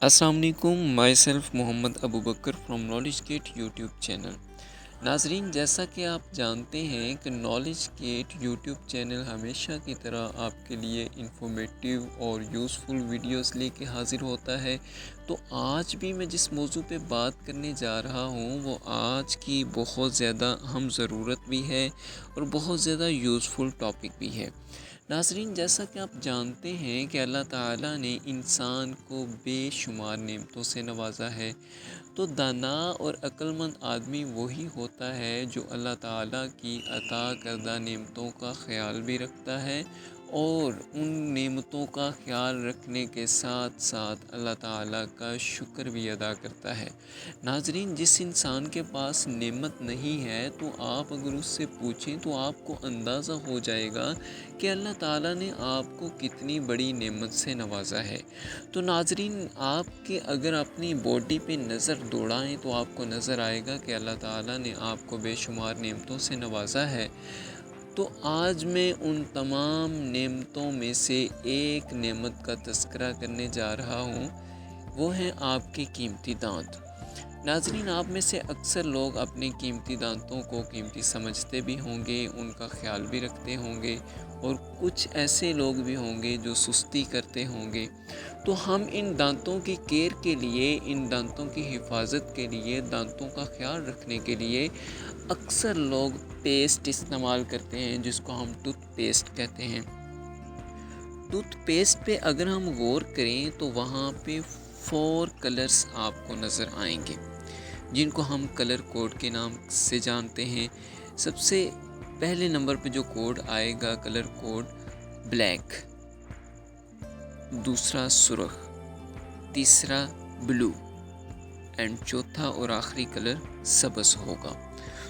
السلام علیکم، myself Muhammad Abu Bakr from Knowledge Gate YouTube channel. ناظرین، جیسا کہ آپ جانتے ہیں کہ نالج گیٹ یوٹیوب چینل ہمیشہ کی طرح آپ کے لیے انفارمیٹیو اور یوزفل ویڈیوز لے کے حاضر ہوتا ہے۔ تو آج بھی میں جس موضوع پہ بات کرنے جا رہا ہوں وہ آج کی بہت زیادہ اہم ضرورت بھی ہے اور بہت زیادہ یوزفل ٹاپک بھی ہے۔ ناظرین، جیسا کہ آپ جانتے ہیں کہ اللہ تعالیٰ نے انسان کو بے شمار نعمتوں سے نوازا ہے، تو دانا اور عقل مند آدمی وہی ہوتا ہے جو اللہ تعالیٰ کی عطا کردہ نعمتوں کا خیال بھی رکھتا ہے اور ان نعمتوں کا خیال رکھنے کے ساتھ ساتھ اللہ تعالیٰ کا شکر بھی ادا کرتا ہے۔ ناظرین، جس انسان کے پاس نعمت نہیں ہے تو آپ اگر اس سے پوچھیں تو آپ کو اندازہ ہو جائے گا کہ اللہ تعالیٰ نے آپ کو کتنی بڑی نعمت سے نوازا ہے۔ تو ناظرین، آپ کے اگر اپنی باڈی پہ نظر دوڑائیں تو آپ کو نظر آئے گا کہ اللہ تعالیٰ نے آپ کو بے شمار نعمتوں سے نوازا ہے۔ تو آج میں ان تمام نعمتوں میں سے ایک نعمت کا تذکرہ کرنے جا رہا ہوں، وہ ہیں آپ کے قیمتی دانت۔ ناظرین، آپ میں سے اکثر لوگ اپنے قیمتی دانتوں کو قیمتی سمجھتے بھی ہوں گے، ان کا خیال بھی رکھتے ہوں گے، اور کچھ ایسے لوگ بھی ہوں گے جو سستی کرتے ہوں گے۔ تو ہم ان دانتوں کی کیئر کے لیے، ان دانتوں کی حفاظت کے لیے، دانتوں کا خیال رکھنے کے لیے اکثر لوگ پیسٹ استعمال کرتے ہیں جس کو ہم ٹوتھ پیسٹ کہتے ہیں۔ ٹوتھ پیسٹ پہ اگر ہم غور کریں تو وہاں پہ 4 کلرز آپ کو نظر آئیں گے جن کو ہم کلر کوڈ کے نام سے جانتے ہیں۔ سب سے پہلے نمبر پہ جو کوڈ آئے گا کلر کوڈ بلیک، دوسرا سرخ، تیسرا بلو اینڈ چوتھا اور آخری کلر سبز ہوگا۔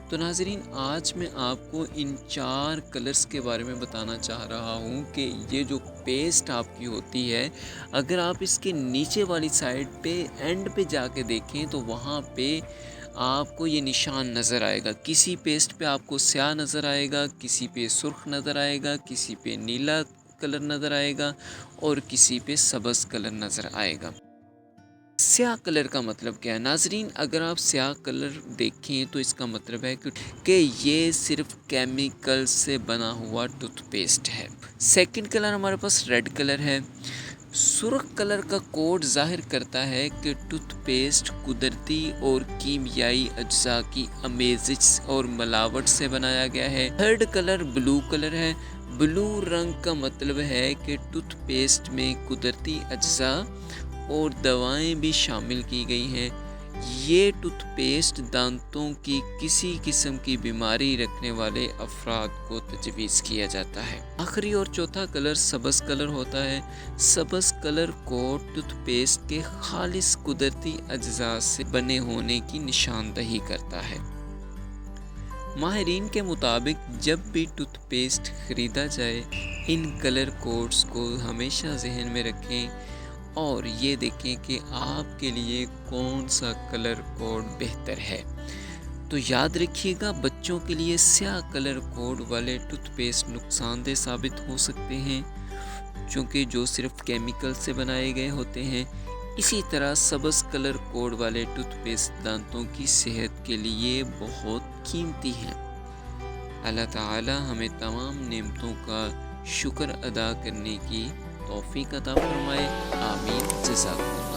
تو ناظرین، آج میں آپ کو ان 4 کلرز کے بارے میں بتانا چاہ رہا ہوں کہ یہ جو پیسٹ آپ کی ہوتی ہے، اگر آپ اس کے نیچے والی سائڈ پہ اینڈ پہ جا کے دیکھیں تو وہاں پہ آپ کو یہ نشان نظر آئے گا۔ کسی پیسٹ پہ آپ کو سیاہ نظر آئے گا، کسی پہ سرخ نظر آئے گا، کسی پہ نیلا کلر نظر آئے گا اور کسی پہ سبز کلر نظر آئے گا۔ سیاہ کلر کا مطلب کیا ہے؟ ناظرین، اگر آپ سیاہ کلر دیکھیں تو اس کا مطلب ہے کہ یہ صرف کیمیکل سے بنا ہوا ٹوتھ پیسٹ ہے۔ سیکنڈ کلر ہمارے پاس ریڈ کلر ہے۔ سرخ کلر کا کوڈ ظاہر کرتا ہے کہ ٹوتھ پیسٹ قدرتی اور کیمیائی اجزاء کی امیزش اور ملاوٹ سے بنایا گیا ہے۔ تھرڈ کلر بلو کلر ہے۔ بلو رنگ کا مطلب ہے کہ ٹوتھ پیسٹ میں قدرتی اجزاء اور دوائیں بھی شامل کی گئی ہیں۔ یہ ٹوتھ پیسٹ دانتوں کی کسی قسم کی بیماری رکھنے والے افراد کو تجویز کیا جاتا ہے۔ آخری اور چوتھا کلر سبز کلر ہوتا ہے۔ سبز کلر کو ٹوتھ پیسٹ کے خالص قدرتی اجزاء سے بنے ہونے کی نشاندہی کرتا ہے۔ ماہرین کے مطابق جب بھی ٹوتھ پیسٹ خریدا جائے، ان کلر کوڈز کو ہمیشہ ذہن میں رکھیں اور یہ دیکھیں کہ آپ کے لیے کون سا کلر کوڈ بہتر ہے۔ تو یاد رکھیے گا، بچوں کے لیے سیاہ کلر کوڈ والے ٹوتھ پیسٹ نقصان دہ ثابت ہو سکتے ہیں چونکہ جو صرف کیمیکل سے بنائے گئے ہوتے ہیں۔ اسی طرح سبز کلر کوڈ والے ٹوتھ پیسٹ دانتوں کی صحت کے لیے بہت قیمتی ہیں۔ اللہ تعالی ہمیں تمام نعمتوں کا شکر ادا کرنے کی توفیق عطا فرمائے۔ آمین۔ جزاک اللہ۔